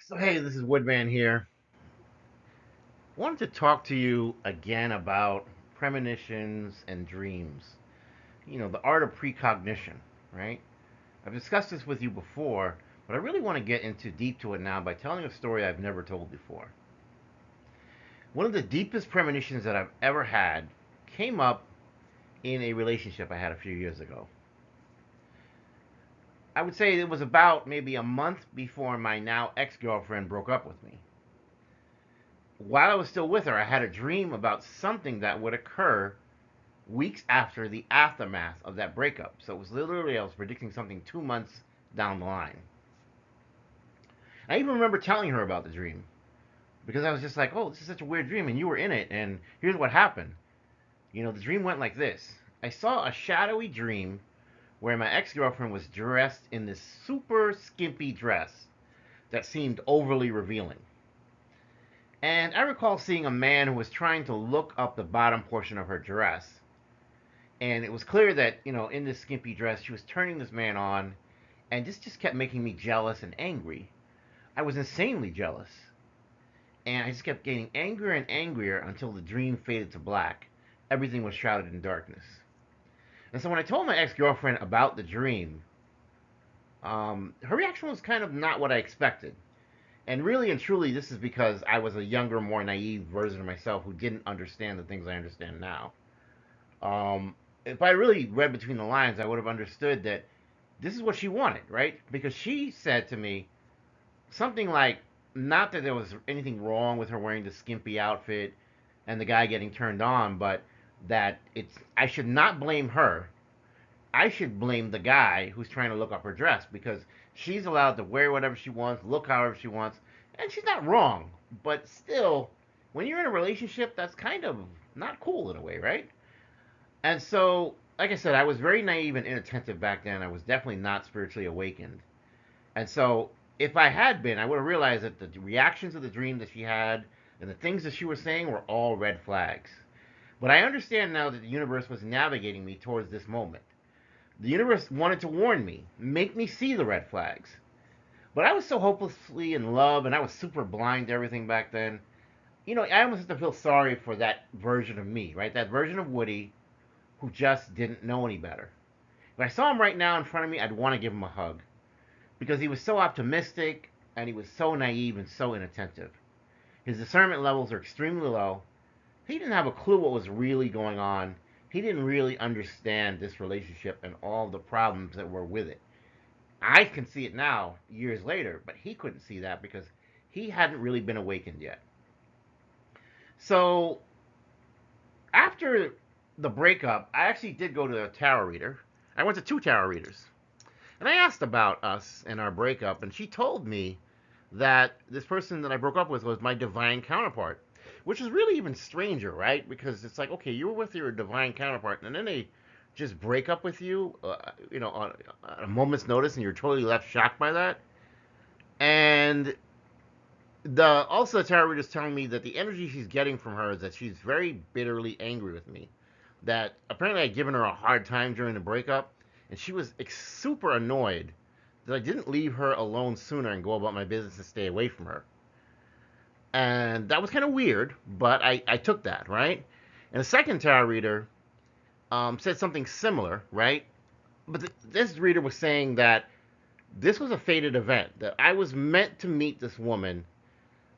So hey, this is Woodman here. I wanted to talk to you again about premonitions and dreams. The art of precognition, right? I've discussed this with you before, but I really want to get into deep to it now by telling a story I've never told before. One of the deepest premonitions that I've ever had came up in a relationship I had a few years ago. I would say it was about maybe a month before my now ex-girlfriend broke up with me. While I was still with her, I had a dream about something that would occur weeks after the aftermath of that breakup. So it was literally, I was predicting something 2 months down the line. I even remember telling her about the dream because I was just like, oh, this is such a weird dream, and you were in it, and here's what happened. The dream went like this. I saw a shadowy dream where my ex girlfriend was dressed in this super skimpy dress that seemed overly revealing. And I recall seeing a man who was trying to look up the bottom portion of her dress. And it was clear that, in this skimpy dress, she was turning this man on. And this just kept making me jealous and angry. I was insanely jealous. And I just kept getting angrier and angrier until the dream faded to black. Everything was shrouded in darkness. And so when I told my ex girlfriend about the dream, her reaction was kind of not what I expected. And really and truly, this is because I was a younger, more naive version of myself who didn't understand the things I understand now. If I really read between the lines, I would have understood that this is what she wanted, right? Because she said to me something like, not that there was anything wrong with her wearing the skimpy outfit and the guy getting turned on, but that I should not blame her. I should blame the guy who's trying to look up her dress because she's allowed to wear whatever she wants, look however she wants, and she's not wrong. But still, when you're in a relationship, that's kind of not cool in a way, right? And so, like I said, I was very naive and inattentive back then. I was definitely not spiritually awakened. And so, if I had been, I would have realized that the reactions of the dream that she had and the things that she was saying were all red flags. But I understand now that the universe was navigating me towards this moment. The universe wanted to warn me, make me see the red flags. But I was so hopelessly in love and I was super blind to everything back then. I almost have to feel sorry for that version of me, right? That version of Woody who just didn't know any better. If I saw him right now in front of me, I'd want to give him a hug because he was so optimistic and he was so naive and so inattentive. His discernment levels are extremely low. He didn't have a clue what was really going on. He didn't really understand this relationship and all the problems that were with it. I can see it now, years later, but he couldn't see that because he hadn't really been awakened yet. So after the breakup, I actually did go to a tarot reader. I went to two tarot readers. And I asked about us and our breakup, and she told me that this person that I broke up with was my divine counterpart, which is really even stranger, right? Because it's like, okay, you were with your divine counterpart, and then they just break up with you, on a moment's notice, and you're totally left shocked by that. And the tarot reader is telling me that the energy she's getting from her is that she's very bitterly angry with me. That apparently I'd given her a hard time during the breakup, and she was super annoyed that I didn't leave her alone sooner and go about my business and stay away from her. And that was kind of weird, but I took that, right? And the second tarot reader said something similar, right? But this reader was saying that this was a fated event, that I was meant to meet this woman.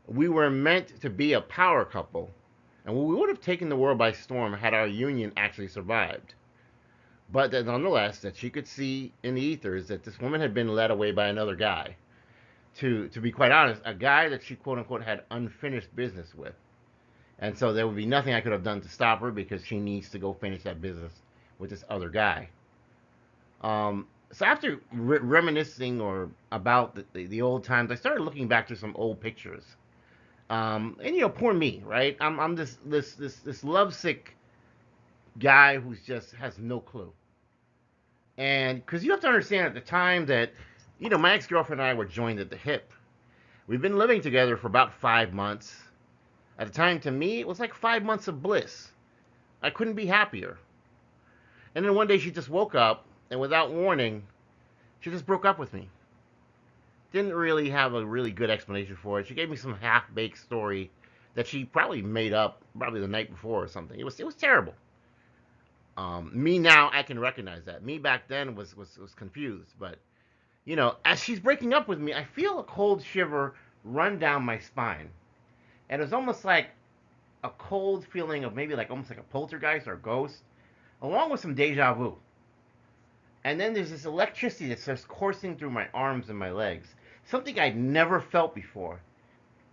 We were meant to be a power couple, and we would have taken the world by storm had our union actually survived. But that nonetheless, that she could see in the ethers that this woman had been led away by another guy. To be quite honest, a guy that she quote unquote had unfinished business with. And so there would be nothing I could have done to stop her because she needs to go finish that business with this other guy. So after reminiscing or about the old times, I started looking back to some old pictures. And poor me, right? I'm this lovesick guy who's just has no clue. And because you have to understand at the time that, my ex girlfriend and I were joined at the hip. We've been living together for about 5 months. At the time, to me, it was like 5 months of bliss. I couldn't be happier. And then one day she just woke up, and without warning, she just broke up with me. didn't really have a really good explanation for it. She gave me some half-baked story that she probably made up probably the night before or something. It was terrible. Me now, I can recognize that. Me back then was confused. But as she's breaking up with me, I feel a cold shiver run down my spine, and it was almost like a cold feeling of maybe like almost like a poltergeist or a ghost, along with some deja vu. And then there's this electricity that starts coursing through my arms and my legs, something I'd never felt before.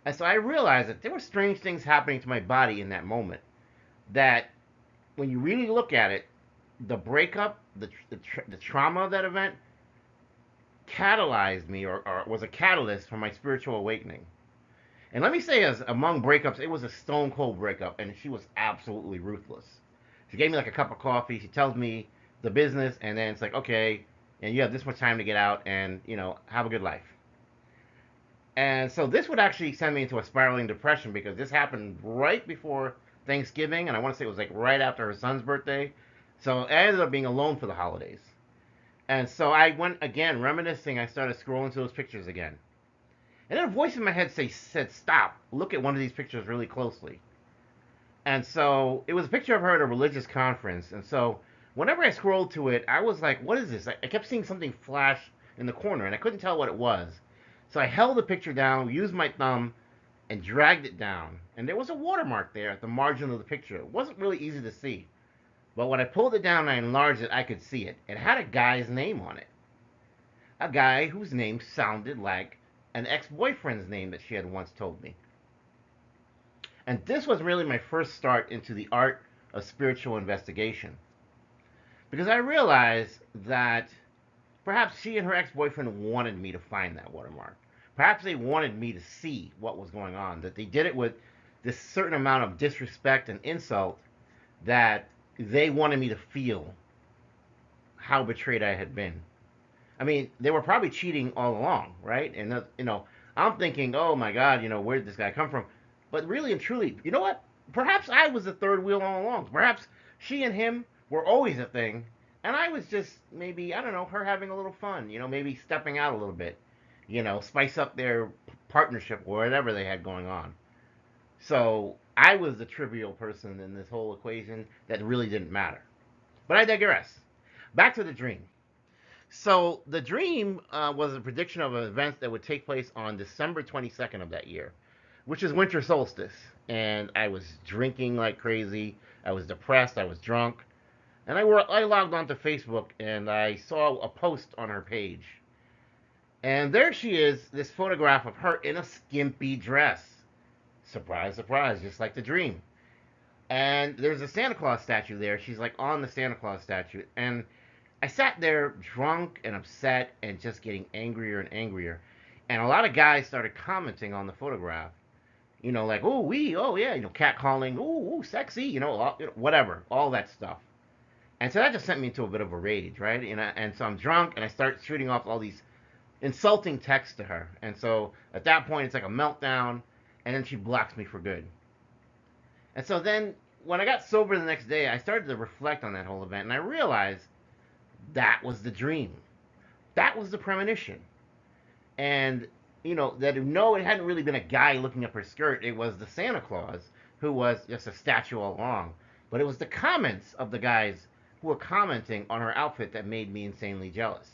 And so I realized that there were strange things happening to my body in that moment. That when you really look at it, the breakup, the trauma of that event, catalyzed me or was a catalyst for my spiritual awakening. And let me say, as among breakups, it was a stone cold breakup, and she was absolutely ruthless. She gave me like a cup of coffee. She tells me the business, and then it's like, okay, and you have this much time to get out, and have a good life. And so this would actually send me into a spiraling depression because this happened right before Thanksgiving, and I want to say it was like right after her son's birthday. So I ended up being alone for the holidays. And so I went again, reminiscing. I started scrolling through those pictures again. And then a voice in my head said, stop, look at one of these pictures really closely. And so it was a picture of her at a religious conference. And so whenever I scrolled to it, I was like, what is this? I kept seeing something flash in the corner, and I couldn't tell what it was. So I held the picture down, used my thumb, and dragged it down. And there was a watermark there at the margin of the picture. It wasn't really easy to see. But when I pulled it down and I enlarged it, I could see it. It had a guy's name on it. A guy whose name sounded like an ex-boyfriend's name that she had once told me. And this was really my first start into the art of spiritual investigation. Because I realized that perhaps she and her ex-boyfriend wanted me to find that watermark. Perhaps they wanted me to see what was going on. That they did it with this certain amount of disrespect and insult that they wanted me to feel how betrayed I had been. I mean, they were probably cheating all along, right? And I'm thinking, oh my God, where did this guy come from? But really and truly, you know what? Perhaps I was the third wheel all along. Perhaps she and him were always a thing, and I was just maybe, I don't know, her having a little fun. Maybe stepping out a little bit. Spice up their partnership or whatever they had going on. So I was the trivial person in this whole equation that really didn't matter. But I digress. Back to the dream. So the dream was a prediction of an event that would take place on December 22nd of that year, which is winter solstice. And I was drinking like crazy. I was depressed. I was drunk. And I logged onto Facebook and I saw a post on her page. And there she is, this photograph of her in a skimpy dress. Surprise, surprise, just like the dream. And there's a Santa Claus statue there. She's like on the Santa Claus statue. And I sat there drunk and upset and just getting angrier and angrier. And a lot of guys started commenting on the photograph. Like, oh yeah, catcalling, ooh, sexy, whatever, all that stuff. And so that just sent me into a bit of a rage, right? And so I'm drunk and I start shooting off all these insulting texts to her. And so at that point, it's like a meltdown. And then she blocks me for good. And so then when I got sober the next day, I started to reflect on that whole event. And I realized that was the dream. That was the premonition. And, that no, it hadn't really been a guy looking up her skirt. It was the Santa Claus who was just a statue all along. But it was the comments of the guys who were commenting on her outfit that made me insanely jealous.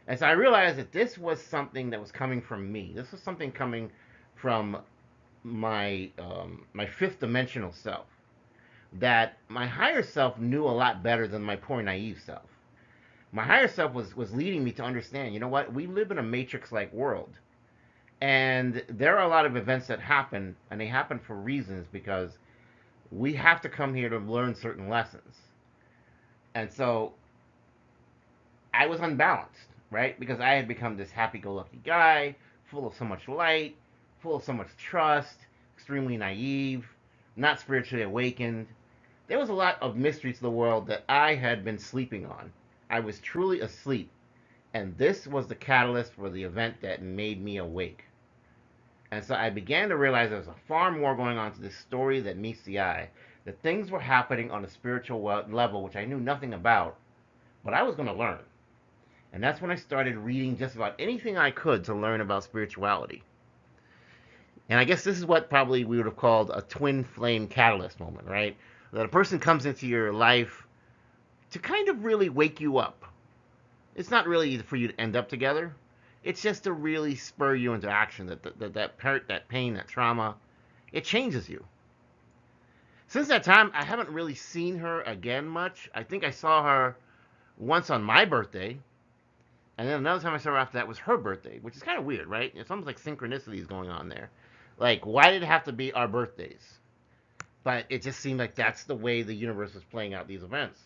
And so I realized that this was something that was coming from me. This was something coming from my fifth dimensional self. That my higher self knew a lot better than my poor naive self. My higher self was leading me to understand, you know what, we live in a matrix-like world. And there are a lot of events that happen, and they happen for reasons because we have to come here to learn certain lessons. And so I was unbalanced, right? Because I had become this happy-go-lucky guy, full of so much light, full of so much trust, extremely naive, not spiritually awakened. There was a lot of mysteries to the world that I had been sleeping on. I was truly asleep, and this was the catalyst for the event that made me awake. And so I began to realize there was far more going on to this story that meets the eye, that things were happening on a spiritual level which I knew nothing about, but I was going to learn. And that's when I started reading just about anything I could to learn about spirituality. And I guess this is what probably we would have called a twin flame catalyst moment, right? That a person comes into your life to kind of really wake you up. It's not really for you to end up together. It's just to really spur you into action. That pain, that trauma, it changes you. Since that time, I haven't really seen her again much. I think I saw her once on my birthday, and then another time I saw her after that was her birthday, which is kind of weird, right? It's almost like synchronicities going on there. Like, why did it have to be our birthdays? But it just seemed like that's the way the universe was playing out these events.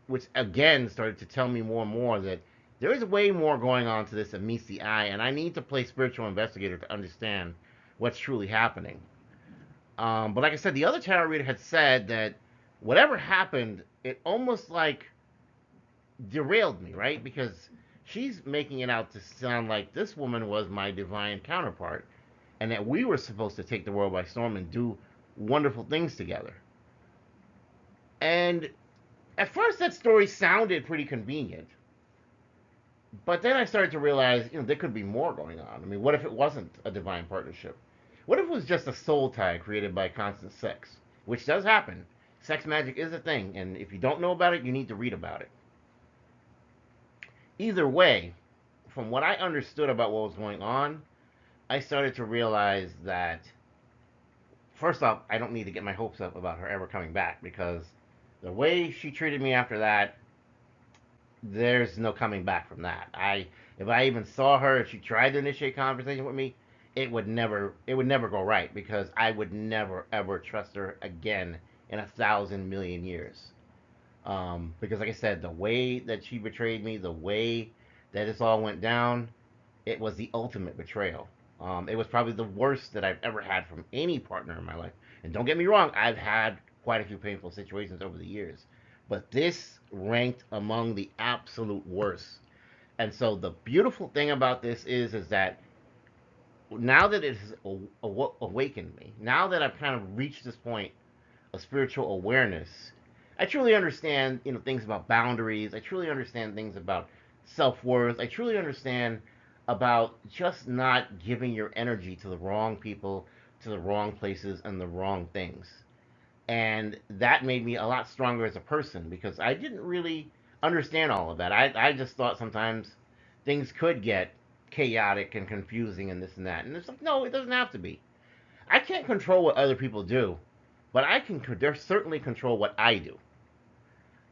Which again started to tell me more and more that there is way more going on to this than meets the eye, and I need to play spiritual investigator to understand what's truly happening. But like I said, the other tarot reader had said that whatever happened, it almost like derailed me, right? Because she's making it out to sound like this woman was my divine counterpart, and that we were supposed to take the world by storm and do wonderful things together. And at first, that story sounded pretty convenient, but then I started to realize, there could be more going on. I mean, what if it wasn't a divine partnership? What if it was just a soul tie created by constant sex? Which does happen. Sex magic is a thing, and if you don't know about it, you need to read about it. Either way, from what I understood about what was going on, I started to realize that, first off, I don't need to get my hopes up about her ever coming back, because the way she treated me after that, there's no coming back from that. If I even saw her, if she tried to initiate conversation with me, it would never go right, because I would never ever trust her again in 1,000 million years. Because like I said, the way that she betrayed me, the way that this all went down, it was the ultimate betrayal. It was probably the worst that I've ever had from any partner in my life. And don't get me wrong, I've had quite a few painful situations over the years, but this ranked among the absolute worst. And so the beautiful thing about this is that now that it has awakened me, now that I've kind of reached this point of spiritual awareness, I truly understand, things about boundaries. I truly understand things about self-worth. I truly understand about just not giving your energy to the wrong people, to the wrong places, and the wrong things. And that made me a lot stronger as a person, because I didn't really understand all of that. I just thought sometimes things could get chaotic and confusing and this and that. And it's like, no, it doesn't have to be. I can't control what other people do, but I can certainly control what I do.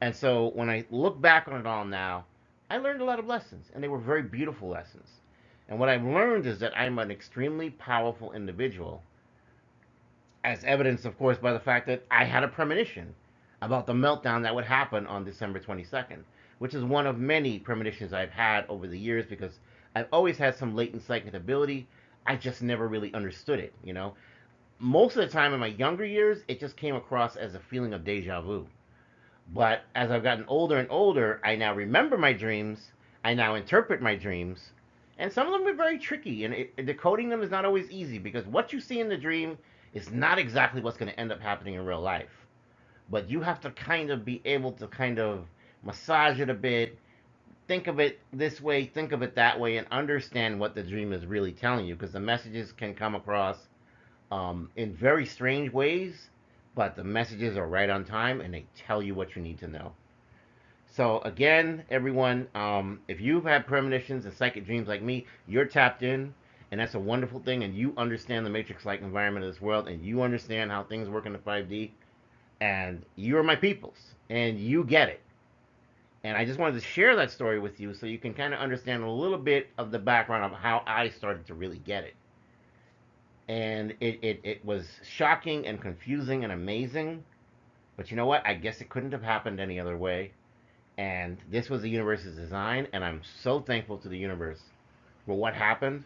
And so when I look back on it all now, I learned a lot of lessons, and they were very beautiful lessons. And what I've learned is that I'm an extremely powerful individual, as evidenced, of course, by the fact that I had a premonition about the meltdown that would happen on December 22nd, which is one of many premonitions I've had over the years, because I've always had some latent psychic ability. I just never really understood it. Most of the time in my younger years, it just came across as a feeling of deja vu. But as I've gotten older and older, I now remember my dreams. I now interpret my dreams. And some of them are very tricky, and decoding them is not always easy, because what you see in the dream is not exactly what's going to end up happening in real life. But you have to kind of be able to kind of massage it a bit, think of it this way, think of it that way, and understand what the dream is really telling you, because the messages can come across in very strange ways, but the messages are right on time and they tell you what you need to know. So again, everyone, if you've had premonitions and psychic dreams like me, you're tapped in, and that's a wonderful thing. And you understand the matrix-like environment of this world, and you understand how things work in the 5D, and you're my peoples, and you get it. And I just wanted to share that story with you so you can kind of understand a little bit of the background of how I started to really get it. And it was shocking and confusing and amazing. But you know what? I guess it couldn't have happened any other way. And this was the universe's design. And I'm so thankful to the universe for what happened,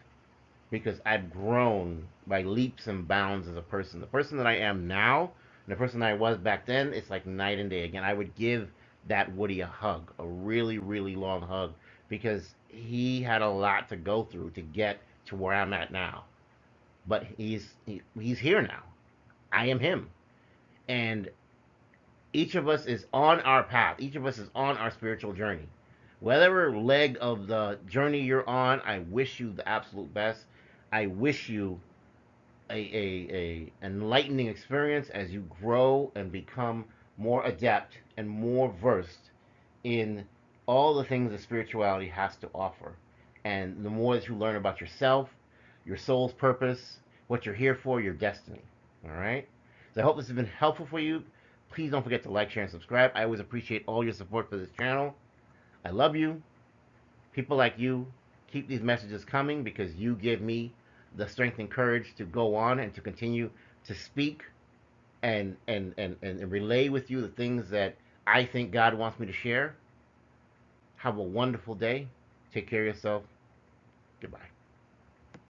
because I've grown by leaps and bounds as a person. The person that I am now and the person that I was back then, it's like night and day. Again, I would give that Woody a hug, a really, really long hug, because he had a lot to go through to get to where I'm at now. But he's here now. I am him. And each of us is on our path. Each of us is on our spiritual journey. Whatever leg of the journey you're on, I wish you the absolute best. I wish you a enlightening experience as you grow and become more adept and more versed in all the things that spirituality has to offer. And the more that you learn about yourself, your soul's purpose, what you're here for, your destiny. All right? So I hope this has been helpful for you. Please don't forget to like, share, and subscribe. I always appreciate all your support for this channel. I love you. People like you, keep these messages coming because you give me the strength and courage to go on and to continue to speak and relay with you the things that I think God wants me to share. Have a wonderful day. Take care of yourself. Goodbye.